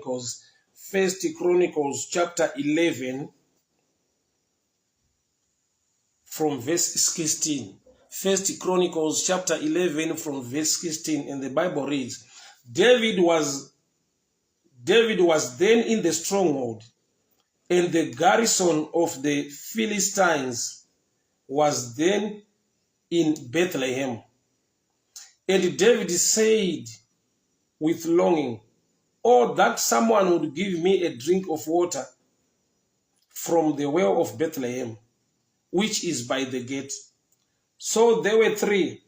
Chronicles. 1 Chronicles chapter 11 from verse 16. 1 Chronicles chapter 11 from verse 16, and the Bible reads, David was then in the stronghold, and the garrison of the Philistines was then in Bethlehem. And David said with longing, "Oh, that someone would give me a drink of water from the well of Bethlehem, which is by the gate." So there were three.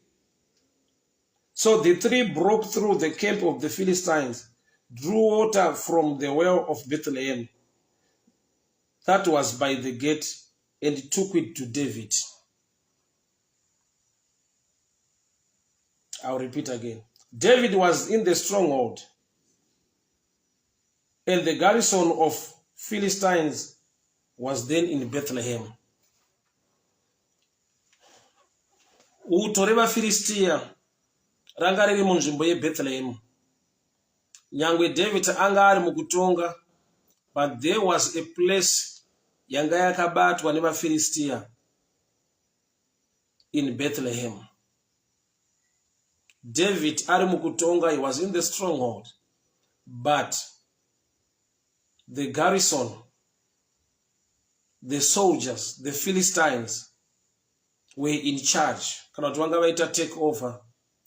So the three broke through the camp of the Philistines, drew water from the well of Bethlehem, that was by the gate, and took it to David. I'll repeat again. David was in the stronghold, and the garrison of Philistines was then in Bethlehem. Utore vaFilistia ranga riri munzvimbo yeBethlehem. Nyangwe David anga ari mukutonga, but there was a place yanga yakabatwa nevaFilistia in Bethlehem. David ari mukutonga, he was in the stronghold, but the garrison, the soldiers, the Philistines were in charge. Kana kuti vanga vaita take over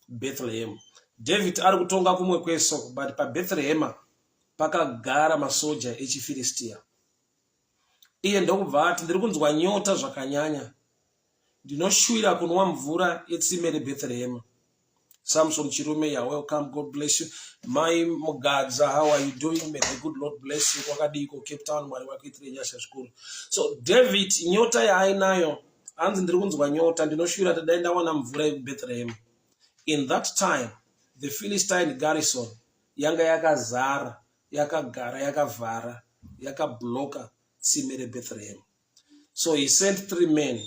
Bethlehem. David ari kutonga kumwe kweso, but pa Bethlehem pakagara masoja echiFilistia. Iye ndokubva ati, ndiri kunzwa nyota zvakanyanya, ndinoshuwira kunwa mvura yetsime reBethlehem. Samson Chirume, you're welcome. God bless you. My Mugadza, how are you doing? May the good Lord bless you. Wakadiko, Cape Town, so David, nyota ya ainayo, anzi ndiri kunzwa nyota, ndinoshuwira tadaenda wana mvura yeBethlehem. In that time, the Philistine garrison yanga yakazara, yakagara, yakavhara, yakabloka tsime reBethlehem. So he sent 3 men,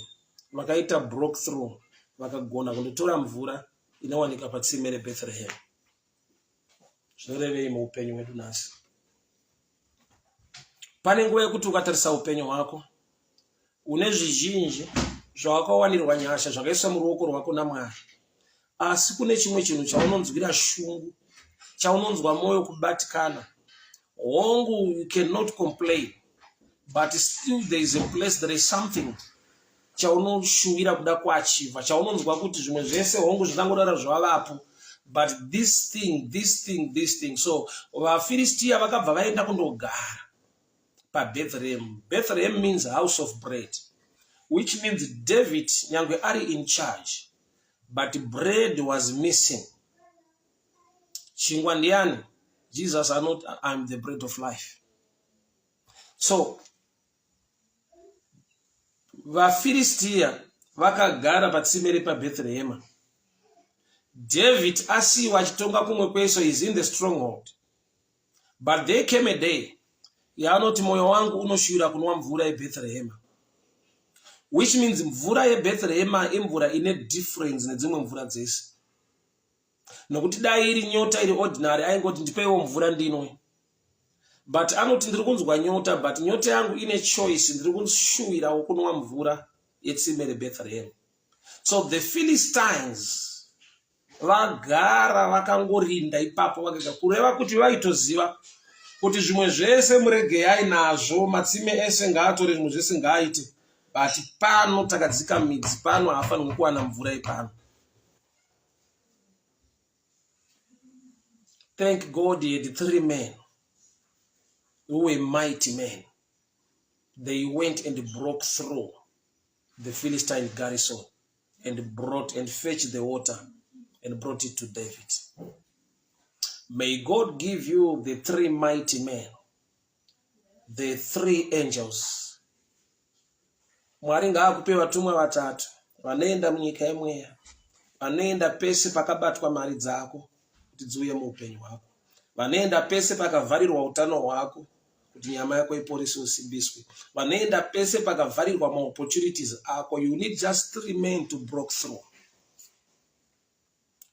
vakaita broke through, vakagona kundotora mvura inowanika patsime reBethlehem. Zvinorevei muupenyu hwedu nhasi? Pane nguva yekuti ukatarisa upenyu hwako, une zvizhinji zvawakawanirwa nyasha zvakaiswa muruoko rwako naMwari, asi kune chimwe chinhu chaunonzwira shungu, chaunonzwa mwoyo kubatikana. Hongu, you cannot complain, but still there is a place, there is something chaunoshuwira kuda kuachiva, chaunonzwa kuti zvimwe zvese hongu zvinangodara zvavapo, but this thing. So vaFilistia vakabva vaenda kundogara paBethlehem. Bethlehem means house of bread, which means David nyangwe ari in charge, but bread was missing. Chingwa ndiani? Jesus are not, I'm the bread of life. So vaFilistia vakagara patsime repaBethlehem. David asiwa achitonga kumwe kweso, is in the stronghold, but there came a day yaanoti moyo wangu unoshuwira kunwa mvura yeBethlehem, which means mvura yeBethlehem imvura ine difference nedzimwe mvura dzese. Nokuti dai iri nyota iri ordinary aingoti ndipeiwo mvura ndinwe, but anoti ndiri kunzwa nyota, but nyota yangu ine choice, ndiri kushuwira kunwa mvura yetsime reBethlehem. So the Philistines vagara vakangorinda ipapo, vakaga kureva kuti vaitoziva kuti zvimwe zvese murege ainazvo, matsime ese ngaatore, zvimwe zvese ngaaite, but pano takadzika midzi, pano haafanirwi kuwana mvura ipano. Thank God he had 3 men who were mighty men. They went and broke through the Philistine garrison and brought and fetched the water and brought it to David. May God give you the 3 mighty men, the 3 angels. Mwari ngaakupe vatumwa vatatu vanoenda munyika yemweya, vanoenda pese pakabatwa mari dzako kuti dziuye muupenyu hwako, vanoenda pese pakavharirwa utano hwako kuti nyama yako iporese usimbiswe, vanoenda pese pakavharirwa maopportunities ako. You need just 3 men to break through.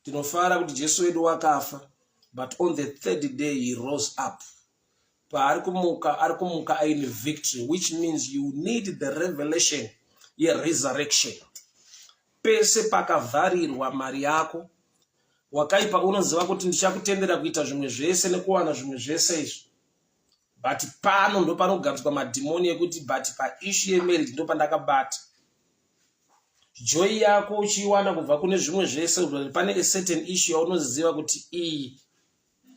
Tinofara kuti Jesu wedu wakafa, but on the 3rd day he rose up paari kumuka aine victory, which means you need the revelation resurrection. Pese pakavharirwa mari yako, wakaipa unoziva kuti ndichakutendera kuita zvimwe zvese nekuwana zvimwe zvese izvi, but pano ndo panogadzwa madhimoni ekuti but paissue yemarriage ndo pandakabata. Joy yako uchiwana kubva kune zvimwe zvese, pane a certain issue yaunoziva kuti iyi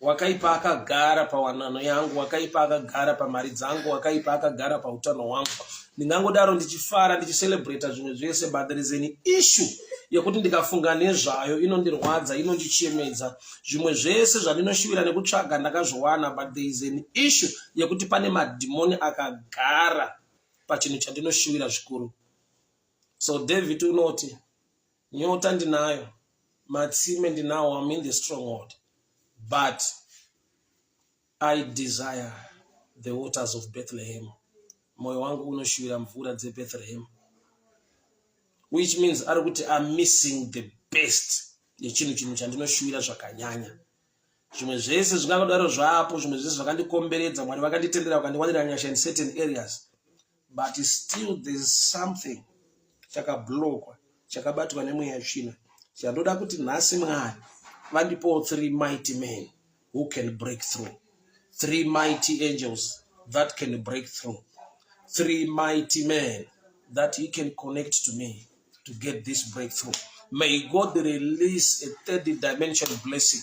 wakaipa akagara pawanano yangu, wakaipa akagara pamari dzangu, wakaipa akagara pautano hwangu. Ndingangodaro ndichifara ndichicelebrate zvimwe zvese, but there is an issue yekuti ndikafunga nezvayo inondirwadza, inondichemedza. Zvimwe zvese zvandinoshuvira nekutsvaga ndakazviwana, but there is an issue yekuti pane madhimoni akagara pachinhu chandinoshuvira zvikuru. So David unoti, nyota ndinayo, matsime ndinawo, I'm in the stronghold, but I desire the waters of Bethlehem. Moyo wangu unoshuvira mvura dzeBethlehem. Which means arikuti I'm missing the best yechinhu chandinoshuvira zvakanyanya. Zvimwe zvese zvingangodaro zvapo, zvimwe zvese zvakandikomberedza, Mwari vakanditendera vakandiwanira nyasha in certain areas, but still there's something chakablokwa, chakabatwa nemweya yetsvina, chandoda kuti nhasi Mwari vandipo 3 mighty men who can break through, 3 mighty angels that can break through, 3 mighty men that he can connect to me to get this breakthrough. May God release a 3rd dimension blessing.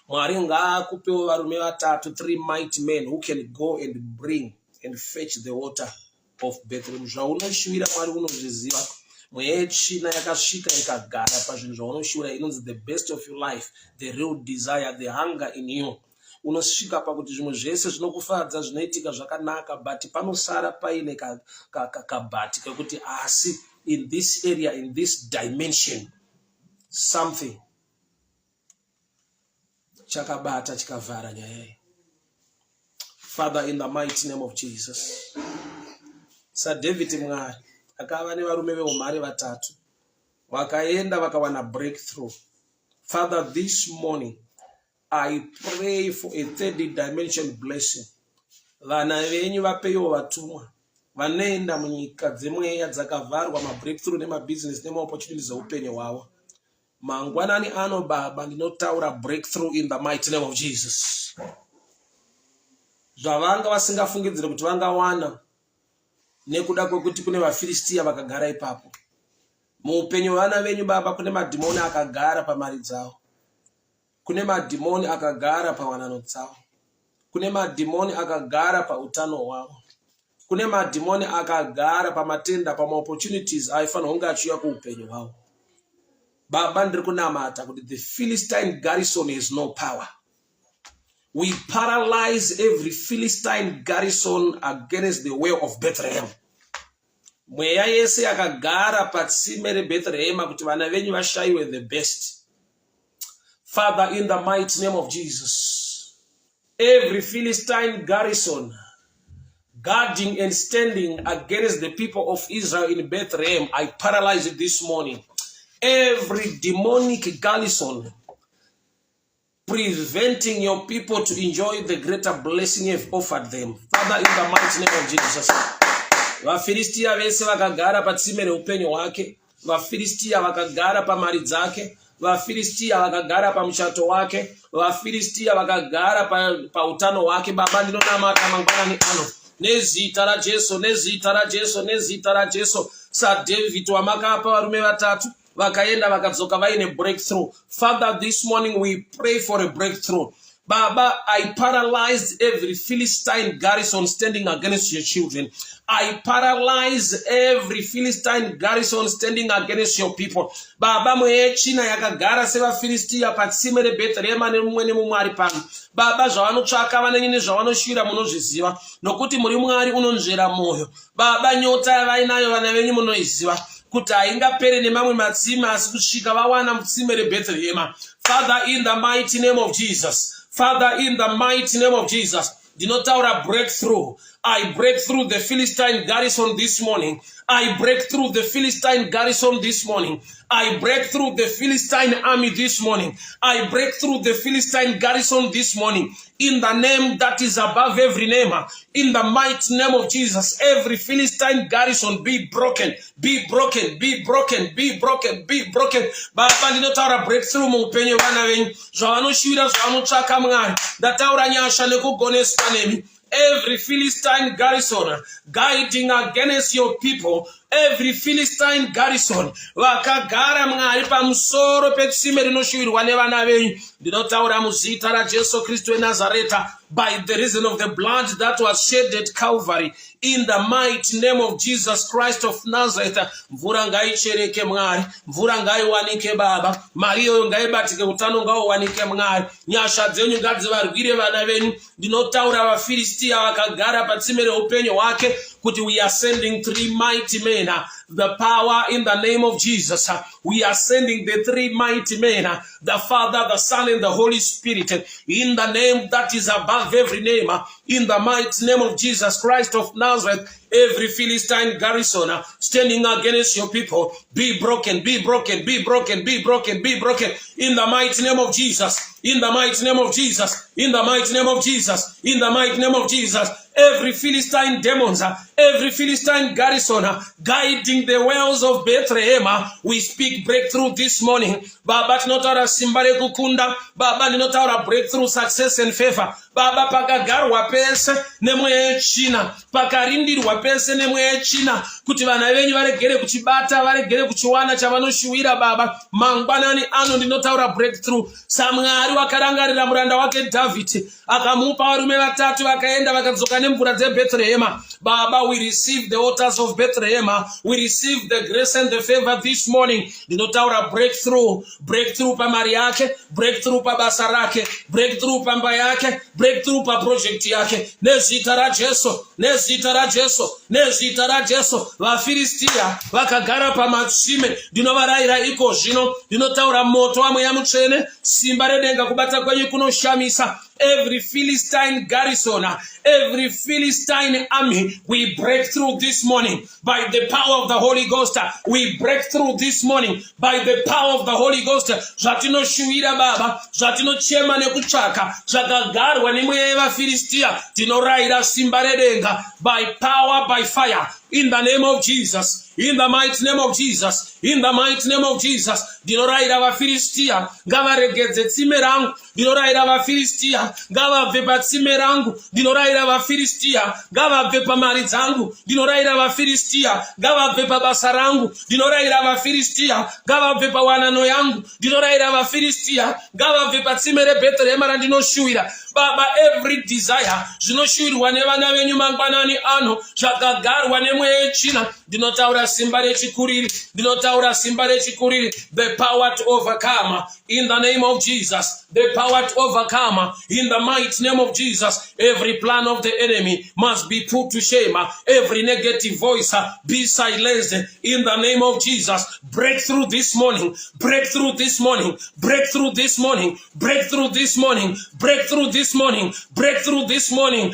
Mwari ngaakupewo varume vatatu, 3 mighty men who can go and bring and fetch the water of Bethlehem. Zvaunoshuvira Mwari unozviziva. Mweya yetsvina yakasvika ikagara pazvinhu zvaunoshuvira, inonzi the best of your life, the real desire, the hunger in you. Unosvika pakuti zvimwe zvese zvinokufadza, zvinoitika zvakanaka, but panosara paine kabati kekuti asi in this area, in this dimension, something chakabata chikavhara nyaya. Father, in the mighty name of Jesus. Sir David Mwari akava nevarume veumhare vatatu vakaenda vakawana breakthrough. Father, this morning I pray for a 3rd dimension blessing. Vana venyu vapewo vatumwa vanoenda munyika dzemweya dzakavharwa, mabreakthrough nemabusiness nemaopportunities eupenyu hwavo. Mangwanani ano Baba, ndinotaura breakthrough in the mighty name of Jesus. Zvavanga vasingafungidzire kuti vangawana nekuda kwekuti kune vaFilistia vakagara ipapo. Muupenyu hwevana venyu Baba, kune madhimoni akagara pamari dzavo, kune madhimoni akagara pawanano dzavo, kune madhimoni akagara pautano hwavo, kune madhimoni akagara pamatenda, pamaopportunities aifanira kunge achiuya kuupenyu hwavo. Baba, ndiri kunamata kuti the Philistine garrison has no power. We paralyze every Philistine garrison against the way of Bethlehem. Mweya yese yakagara patsime reBethlehem kuti vana venyu vashayiwe the best. Father, in the mighty name of Jesus, every Philistine garrison guarding and standing against the people of Israel in Bethlehem, I paralyze it this morning. Every demonic garrison preventing your people to enjoy the greater blessing you've offered them. Father, in the mighty name of Jesus. VaFilistia vese vakagara patsime reupenyu hwake, vaFilistia vakagara pamari dzake, vaFilistia vakagara pamuchato wake, vaFilistia vakagara pautano hwake. Baba, ndinonamata mangwanani ano nezita raJesu, nezita raJesu, nezita raJesu. Sir David wamakapa varume vatatu vakaenda vakadzoka vaine breakthrough. Father, this morning we pray for a breakthrough. Baba, I paralyzed every Philistine garrison standing against your children. I paralyze every Philistine garrison standing against your people. Baba, mweya china yakagara sevaFilistia patsime reBethlehem nemumwe nemumwe ari pano. Baba, zvavanotsvaka vanenge nezvavanoshuvira munozviziva, nokuti muri Mwari unonzvera moyo. Baba, nyota yavainayo vana venyu munoiziva kuti haingapere nemamwe matsime asi kusvika vawana mutsime reBethlehem. Father, in the mighty name of Jesus. Father, in the mighty name of Jesus. Dinotaura breakthrough. I break through the Philistine garrison this morning. I break through the Philistine garrison this morning. I break through the Philistine army this morning. I break through the Philistine garrison this morning. In the name that is above every name. In the mighty name of Jesus, every Philistine garrison be broken. Be broken. Be broken. Be broken. Be broken. Baba ndinotaura breakthrough muhupenyu vana venyu. Zvavanoshuwira zvavanotsvaka Mwari. Ndataura nyasha nekugoneswa nemi. Every Philistine garrison guiding against your people, every Philistine garrison vakagara Mwari pamusoro petsime rinoshuwirwa nevana venyu, ndinotaura muzita raJesu Kristu weNazareta, by the reason of the blood that was shed at Calvary, in the mighty name of Jesus Christ of Nazareth. Mvura ngaichereke Mwari, mvura ngaiwanike Baba, mari yoyo ngaibatike, utano ngauwanike Mwari, nyasha dzenyu ngadzivarwire vana venyu. Ndinotaura vaFilistia vakagara patsime reupenyu hwake, kuti we are sending 3 mighty men, the power in the name of Jesus. We are sending the 3 mighty men, the Father, the Son, and the Holy Spirit, in the name that is above every name, in the mighty name of Jesus Christ of Nazareth. Every Philistine garrison standing against your people, be broken, be broken, be broken, be broken, be broken, in the mighty name of Jesus, in the mighty name of Jesus, in the mighty name of Jesus, in the mighty name of Jesus. Every Philistine demons, every Philistine garrison guiding the wells of Bethlehem, we speak breakthrough this morning. Baba tinotaura simba rekukunda, Baba tinotaura breakthrough, success and favor. Baba pakagarwa pese nemweya yechina, pakarindirwa pese nemweya yechina, kuti vana venyu varegere kuchibata, varegere kuchiwana chavanoshuwira. Baba mangwanani ano ndinotaura breakthrough. Samwari wakarangarira muranda wake David, akamupa varume 3 vakaenda vakadzoka nemvura dzeBethlehem. Baba, we receive the waters of Bethlehem. We receive the grace and the favor this morning. Ndinotaura breakthrough, breakthrough pamari yake, breakthrough pabasa rake, breakthrough pamba yake, breakthrough pa project yake. Nezita ra Jesu, nezita ra Jesu, nezita ra Jesu. VaFilistia vakagara pamatsime, ndinovarayira iko zvino. Ndinotaura moto waMweya Mutsvene, simba redenga kubata kwenyu kunoshamisa. Every Philistine garrison, every Philistine army, we break through this morning by the power of the Holy Ghost. We break through this morning by the power of the Holy Ghost. Zvatinoshuwira Baba, zvatinochema nekutsvaka, zvakagarwa nemweya yevaFilistia, tinorayira simba redenga by power, by fire, in the name of Jesus. In the mighty name of Jesus, in the mighty name of Jesus, ndinoraira vaFilistia ngavaregedze tsime rangu, ndinoraira vaFilistia ngavabve patsime rangu, ndinoraira vaFilistia ngavabve pamari dzangu, ndinoraira vaFilistia ngavabve pabasa rangu, ndinoraira vaFilistia ngavabve pawanano yangu, ndinoraira vaFilistia ngavabve patsime reBhethlehema randinoshuwira. Baba, every desire zvinoshuwirwa nevana venyu mangwanani ano, zvakagarwa nemweya yechina, ndinotaura simba rechikuriri, ndinotaura simba rechikuriri, the power to overcome in the name of Jesus, the power to overcome in the mighty name of Jesus. Every plan of the enemy must be put to shame, every negative voice be silenced in the name of Jesus. Breakthrough this morning, breakthrough this morning, breakthrough this morning, breakthrough this morning, breakthrough this morning, breakthrough this morning.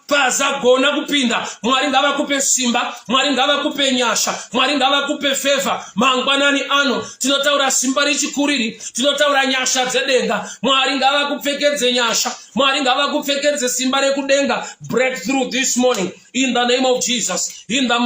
Paza gona kupinda. Mwari ngavakupe simba, Mwari ngavakupe nyasha, Mwari ngavakupe favor. Mangwanani ano tinotaura simba rechikuriri, tinotaura nyasha dzedenga. Mwari ngavakupfekedze nyasha, Mwari ngavakupfekedze simba rekudenga. Breakthrough this morning in the name of Jesus, in the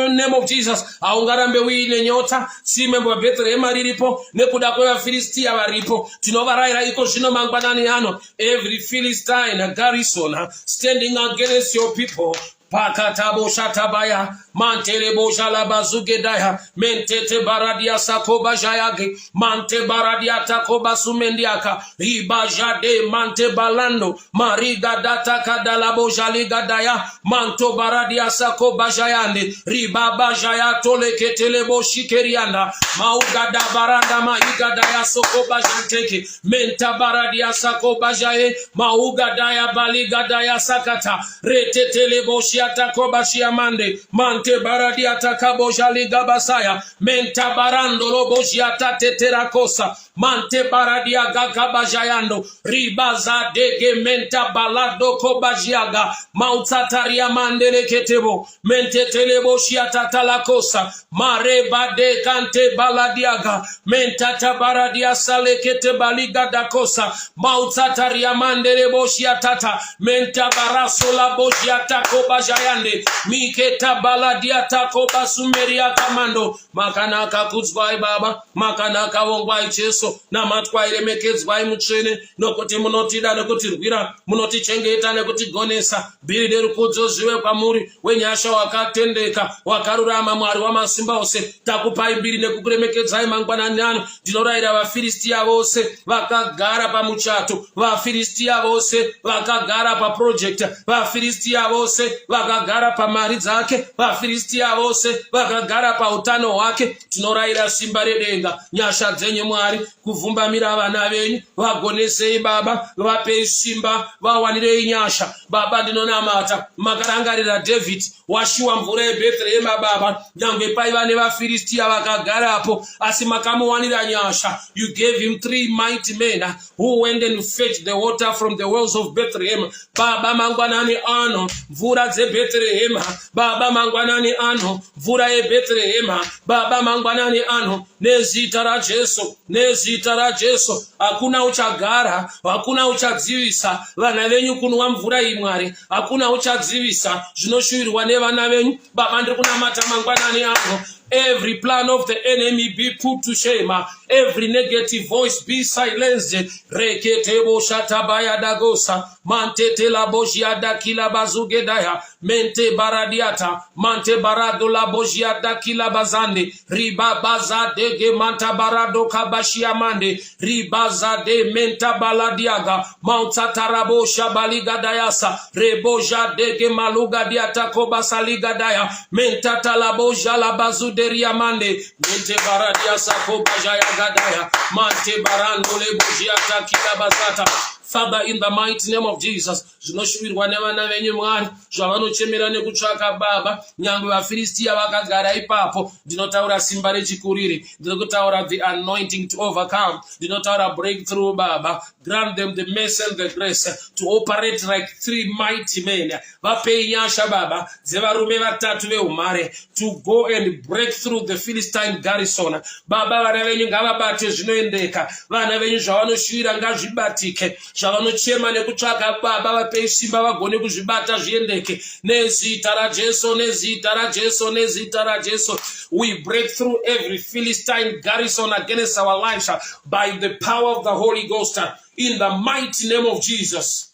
name of Jesus. Aungarambe uine nyota tsime muBhethlehema riripo, nekuda kwevaFilistia varipo, tinovarayira iko zvino mangwanani ano. Every Philistine garrison standing against your people, Pakatabo shatabaya, mantelebo shalabazugedaya, mentete baradia sakoba jayage, mante baradia takoba sumendiaka, riba jade mante balando, mariga data kadalabo jaligadaya, manto baradia sakoba jayande, riba bajaya toleketelebo shikerianda, maugada baranda maigadaya sokoba janteke, menta baradia sakoba jaye, maugadaya baligadaya sakata, retetelebo shi boshata kobashia mande mante baradiata kabojaliga basaya menta barando roboshiata tetera kosa mante baradia gagabajayando ribaza dege menta balado kobajiaga mautataria mandele ketebo mente teleboshiata talakosa mareba de kante baladiaga menta tabaradia salekete baliga dakosa mautataria mandele boshiatata menta barasola boshiata kobajayande miketa baladiata kobasumeria kamando makanaka kudzwai baba makanaka wongwai Jesu namatwai remekedzwai mutsvene nokuti munotida nekutirwira munotichengeta nekutigonesa bhiri rerukudzo zvive kwamuri wenyasha wakatendeka wakarurama Mwari wamasimba ose takupai bhiri nekukuremekedzai mangwanani ano ndinorayira vaFiristia vose vakagara pamuchato vaFiristia vose vakagara paproject vaFiristia vose vakagara pamari dzake vaFiristia vose vakagara pautano hwake tinorayira simba redenga nyasha dzenyu Mwari kuvumbamira vana venyu vagonesei baba vapei simba vawanirei nyasha baba ndinonamata makarangarira David washiwa mvura yeBhethlehema baba nyangwe paiva nevaFiristia vakagarapo asi makamuwanira nyasha. You gave him 3 mighty men who went and fetched the water from the wells of Bethlehem. Baba mangwanani ano mvura dzeBhethlehema baba mangwanani ano mvura yeBhethlehema baba mangwanani ano nezita ra Jesu nezita ra Jesu hakuna uchagara hakuna uchadzivisa vana venyu kunwa mvura iyi Mwari hakuna uchadzivisa zvinoshuvirwa nevana venyu baba ndiri kunamata mangwanani ano. Every plan of the enemy be put to shame. Every negative voice be silenced. Reketebo shatabaya dagosa. Mante tela bojia da kila bazugedaya. Mente baradiata. Mante barado la bojia da kila bazande. Riba baza dege manta barado kabashia mande. Ribaza de menta baladiaga. Mount tarabo shabaliga dayasa. Reboja dege maluga diata kobasaliga daya. Menta talaboja la bazu mande mente baradia sako bajaya gadaya mante barando le bujiata kilabasata. Father, in the mighty name of Jesus, zvinoshuvirwa nevana venyu Mwari zvavanochemera nekutsvaka baba nyangwe vaFiristia vakagara ipapo ndinotaura simba rechikuriri ndinotaura the anointing to overcome ndinotaura breakthrough baba grant them the mercy and the grace to operate like 3 mighty men vapei nyasha baba dzevarume vatatu veumhare to go and break through the Philistine garrison baba vana venyu ngavabate zvinoendeka vana venyu zvavanoshuvira ngazvibatike zvavanochema nekutsvaka baba vapei simba vagone kuzvibata zviendeke nezita ra Jesu nezita ra Jesu nezita ra Jesu. We break through every Philistine garrison against our lives by the power of the Holy Ghost in the mighty name of Jesus.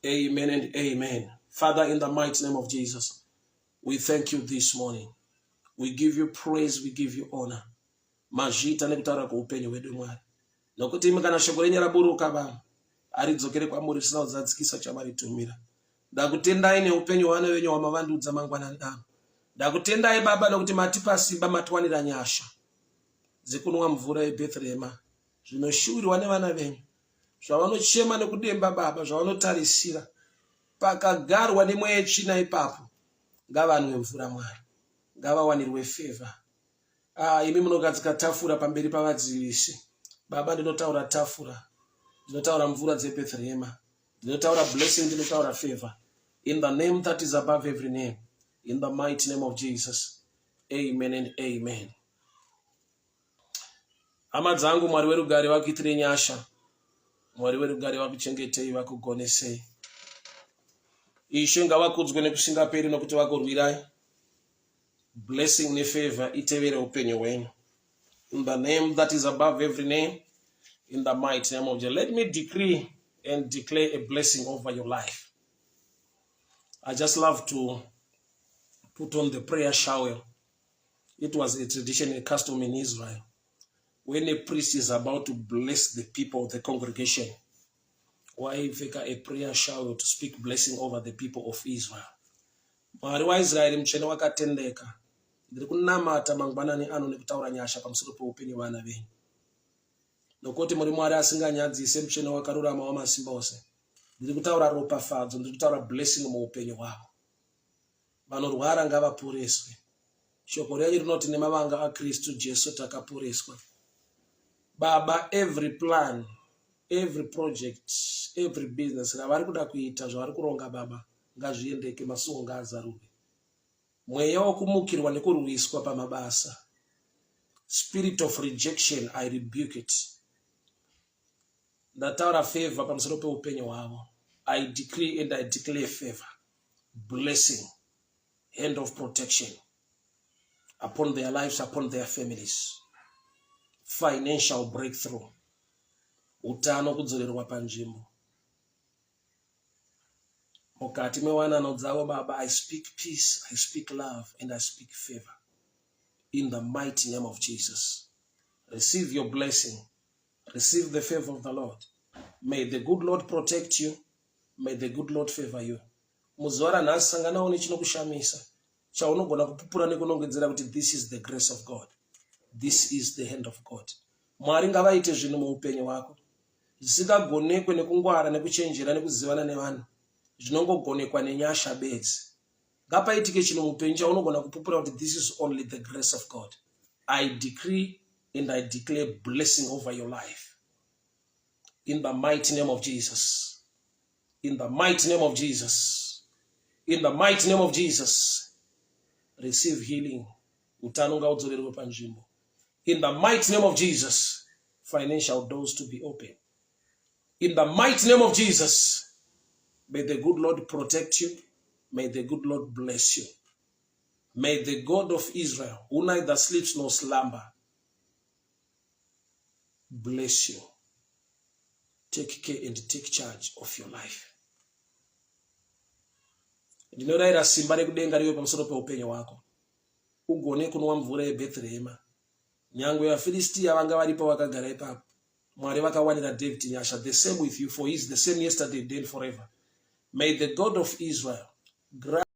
Amen and amen. Father, in the mighty name of Jesus, we thank you this morning. We give you praise, we give you honor. Majita nekutaura kuupenyu hwedu Mwari. Nokuti imi kana shoko renyu raburuka baba aridzokere kwamuri risina kudzadzikisa chamaritumira. Ndakutendai neupenyu hwana venyu hwamavandudza mangwanani ano. Ndakutendai baba nokuti matipa simba matiwanira nyasha dzekunwa mvura yeBhethlehema zvinoshuvirwa nevana venyu zvavanochema nekudemba baba zvavanotarisira pakagarwa nemweya yetsvina ipapo ngavanwe mvura Mwari ngavawanirwe favor. Imi munogadzika tafura pamberi pavadzivisi baba ndinotaura tafura ndinotaura mvura dzeBhethlehema ndinotaura blessing ndinotaura favor in the name that is above every name in the mighty name of Jesus. Amen and amen. Hama dzangu Mwari werugare vakuitire nyasha Mwari werugare vakuchengetei vakugonesei Ishe ngavakudzwe nekusingaperi nokuti vakurwirai blessing nefavor itevere upenyu hwenyu in the name that is above every name in the mighty name of Jesus. Let me decree and declare a blessing over your life. I just love to put on the prayer shower. It was a tradition, a custom in Israel. When a priest is about to bless the people of the congregation, why make a prayer shower to speak blessing over the people of Israel? Mwari waIsraeri mchene wakatendeka. Ndiri kunamata mangwanani ano nekutaura nyasha pamusoro peupenyu hwevana venyu. Nokuti muri Mwari asinganyadzise mchene wakarurama wamasimba ose. ndiri kutaura ropafadzo, ndiri kutaura blessing muupenyu hwavo. Vanorwara ngavaporeswe. Shoko renyu rinoti nemavanga aKristu Jesu takaporeswa. Baba, every plan, every project, every business ravari kuda kuita zvavari kuronga Baba, ngazviendeke, masuo ngaazaruke. Mweya wokumukirwa nekurwiswa pamabasa, spirit of rejection, I rebuke it. Ndataura favor pamusoro peupenyu hwavo. I decree and I declare favor, blessing, hand of protection upon their lives, upon their families, financial breakthrough, utano kudzorerwa panzvimbo. Mukati mewanano dzavo Baba, I speak peace, I speak love, and I speak favor. In the mighty name of Jesus. Receive your blessing. Receive the favor of the Lord. May the good Lord protect you. May the good Lord favor you. Muzora nhasi sanganawo nechinokushamisa. Chaunogona kupupura nekunongedzera kuti this is the grace of God. This is the hand of God. Mwari ngavaite zvinhu muupenyu hwako. Zvisingagonekwe nekungwara nekuchenjera nekuzivana nevanhu. Zvinongogonekwa nenyasha bedzi. Ngapaitike chinhu muupenyu chaunogona kupupura kuti this is only the grace of God. I decree and I declare blessing over your life. In the mighty name of Jesus. In the mighty name of Jesus. In the mighty name of Jesus. Receive healing. Utano ngaudzorerwe panzvimbo. In the mighty name of Jesus. Financial doors to be open. In the mighty name of Jesus. May the good Lord protect you. May the good Lord bless you. May the God of Israel, who neither sleeps nor slumber, bless you. Take care and take charge of your life. Ndinorayira simba rekudenga riwe pamusoro peupenyu hwako. Ugone kunwa mvura yeBhethlehema. Nyangwe vaFilistia vanga varipo vakagara ipapo. Mwari vakawanira David nyasha. The same with you, for he is the same yesterday, today, and forever. May the God of Israel grant